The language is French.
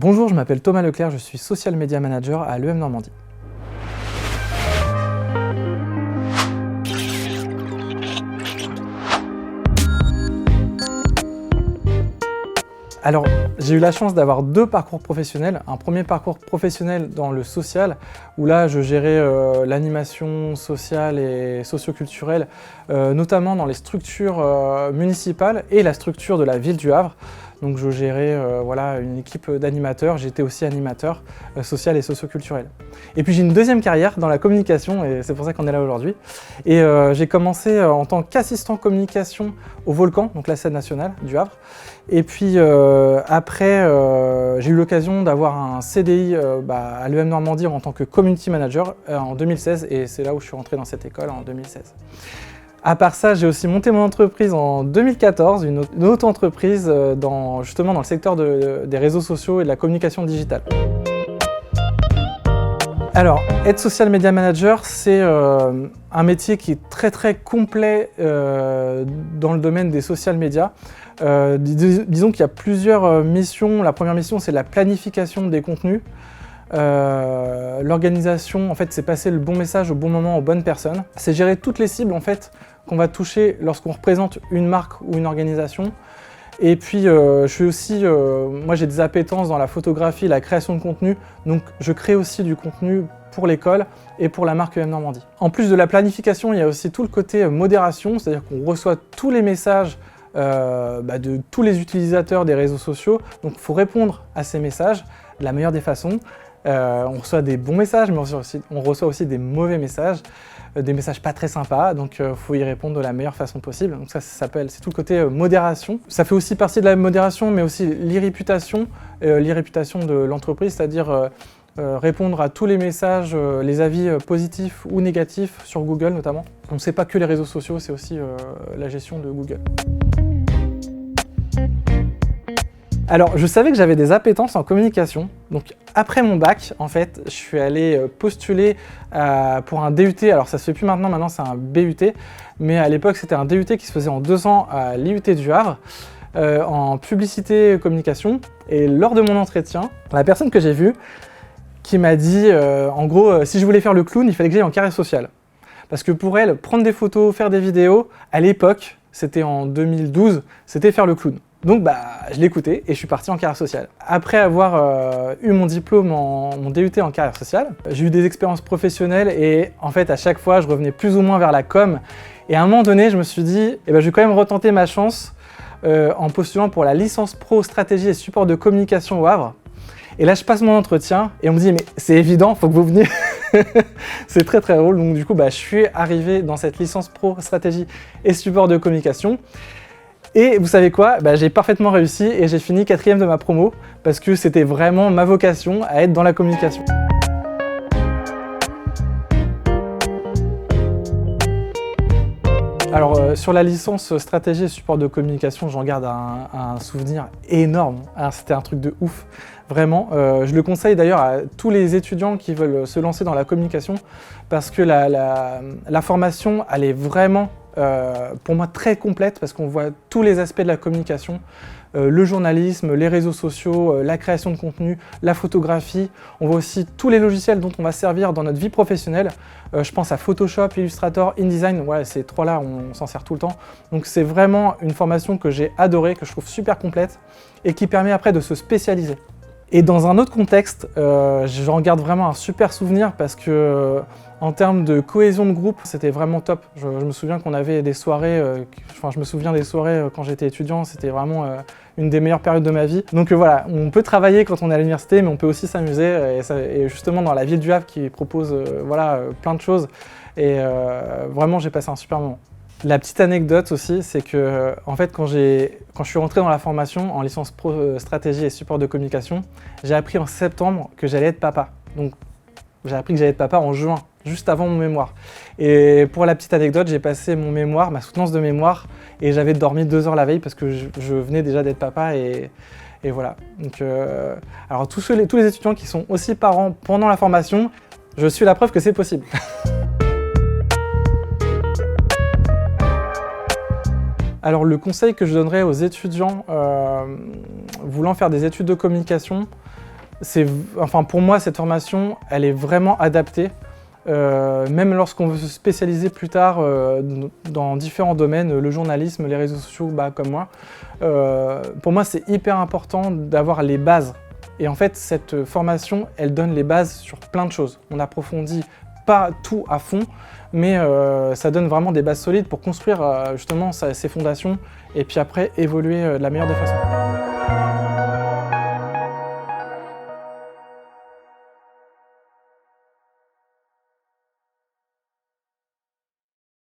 Bonjour, je m'appelle Thomas Leclerc, je suis Social Media Manager à l'EM Normandie. Alors, j'ai eu la chance d'avoir deux parcours professionnels. Un premier parcours professionnel dans le social, où là, je gérais l'animation sociale et socio-culturelle, notamment dans les structures municipales et la structure de la ville du Havre. Donc je gérais une équipe d'animateurs, j'étais aussi animateur social et socio-culturel. Et puis j'ai une deuxième carrière dans la communication, et c'est pour ça qu'on est là aujourd'hui. Et j'ai commencé en tant qu'assistant communication au Volcan, donc la scène nationale du Havre. Et puis après, j'ai eu l'occasion d'avoir un CDI à l'EM Normandie en tant que community manager en 2016, et c'est là où je suis rentré dans cette école en 2016. À part ça, j'ai aussi monté mon entreprise en 2014, une autre entreprise justement dans le secteur des réseaux sociaux et de la communication digitale. Alors, être social media manager, c'est un métier qui est très complet dans le domaine des social media. Disons qu'il y a plusieurs missions. La première mission, c'est la planification des contenus. L'organisation, en fait, c'est passer le bon message au bon moment aux bonnes personnes. C'est gérer toutes les cibles, en fait, qu'on va toucher lorsqu'on représente une marque ou une organisation. Et puis, je suis aussi, moi j'ai des appétences dans la photographie, la création de contenu, donc je crée aussi du contenu pour l'école et pour la marque EM Normandie. En plus de la planification, il y a aussi tout le côté modération, c'est-à-dire qu'on reçoit tous les messages de tous les utilisateurs des réseaux sociaux, donc il faut répondre à ces messages de la meilleure des façons. On reçoit des bons messages, mais on reçoit aussi des mauvais messages, des messages pas très sympas, donc il faut y répondre de la meilleure façon possible. Donc ça s'appelle, c'est tout le côté modération. Ça fait aussi partie de la modération, mais aussi l'irréputation de l'entreprise, c'est-à-dire répondre à tous les messages, les avis positifs ou négatifs sur Google notamment. Donc c'est pas que les réseaux sociaux, c'est aussi la gestion de Google. Alors, je savais que j'avais des appétences en communication. Donc, après mon bac, en fait, je suis allé postuler pour un DUT. Alors, ça se fait plus maintenant c'est un BUT. Mais à l'époque, c'était un DUT qui se faisait en 2 ans à l'IUT du Havre, en publicité et communication. Et lors de mon entretien, la personne que j'ai vue, qui m'a dit, en gros, si je voulais faire le clown, il fallait que j'aille en carrière sociale. Parce que pour elle, prendre des photos, faire des vidéos, à l'époque, c'était en 2012, c'était faire le clown. Donc je l'ai écouté et je suis parti en carrière sociale. Après avoir eu mon diplôme, mon DUT en carrière sociale, j'ai eu des expériences professionnelles et en fait à chaque fois je revenais plus ou moins vers la com. Et à un moment donné je me suis dit, je vais quand même retenter ma chance en postulant pour la licence pro stratégie et support de communication au Havre. Et là je passe mon entretien et on me dit mais c'est évident, faut que vous veniez. C'est très drôle, donc du coup je suis arrivé dans cette licence pro stratégie et support de communication. Et vous savez quoi, j'ai parfaitement réussi et j'ai fini 4e de ma promo parce que c'était vraiment ma vocation à être dans la communication. Alors sur la licence stratégie et support de communication, j'en garde un souvenir énorme. C'était un truc de ouf, vraiment. Je le conseille d'ailleurs à tous les étudiants qui veulent se lancer dans la communication parce que la formation, elle est vraiment pour moi très complète parce qu'on voit tous les aspects de la communication, le journalisme, les réseaux sociaux, la création de contenu, la photographie. On voit aussi tous les logiciels dont on va servir dans notre vie professionnelle. Je pense à Photoshop, Illustrator, InDesign, ces trois-là on s'en sert tout le temps. Donc c'est vraiment une formation que j'ai adorée, que je trouve super complète et qui permet après de se spécialiser. Et dans un autre contexte, j'en garde vraiment un super souvenir parce que en termes de cohésion de groupe, c'était vraiment top. Je me souviens qu'on avait des soirées, je me souviens des soirées quand j'étais étudiant, c'était vraiment une des meilleures périodes de ma vie. Donc voilà, on peut travailler quand on est à l'université, mais on peut aussi s'amuser. Et justement dans la ville du Havre qui propose plein de choses. Et vraiment, j'ai passé un super moment. La petite anecdote aussi, c'est que en fait, quand je suis rentré dans la formation en licence pro stratégie et support de communication, j'ai appris en septembre que j'allais être papa. Donc j'ai appris que j'allais être papa en juin, juste avant mon mémoire. Et pour la petite anecdote, j'ai passé mon mémoire, ma soutenance de mémoire, et j'avais dormi 2 heures la veille parce que je venais déjà d'être papa et voilà. Donc, alors tous les étudiants qui sont aussi parents pendant la formation, je suis la preuve que c'est possible. Alors le conseil que je donnerais aux étudiants voulant faire des études de communication, Enfin, pour moi, cette formation, elle est vraiment adaptée. Même lorsqu'on veut se spécialiser plus tard dans différents domaines, le journalisme, les réseaux sociaux, comme moi, pour moi c'est hyper important d'avoir les bases. Et en fait, cette formation, elle donne les bases sur plein de choses. On n'approfondit pas tout à fond, mais ça donne vraiment des bases solides pour construire justement ces fondations et puis après évoluer de la meilleure des façons.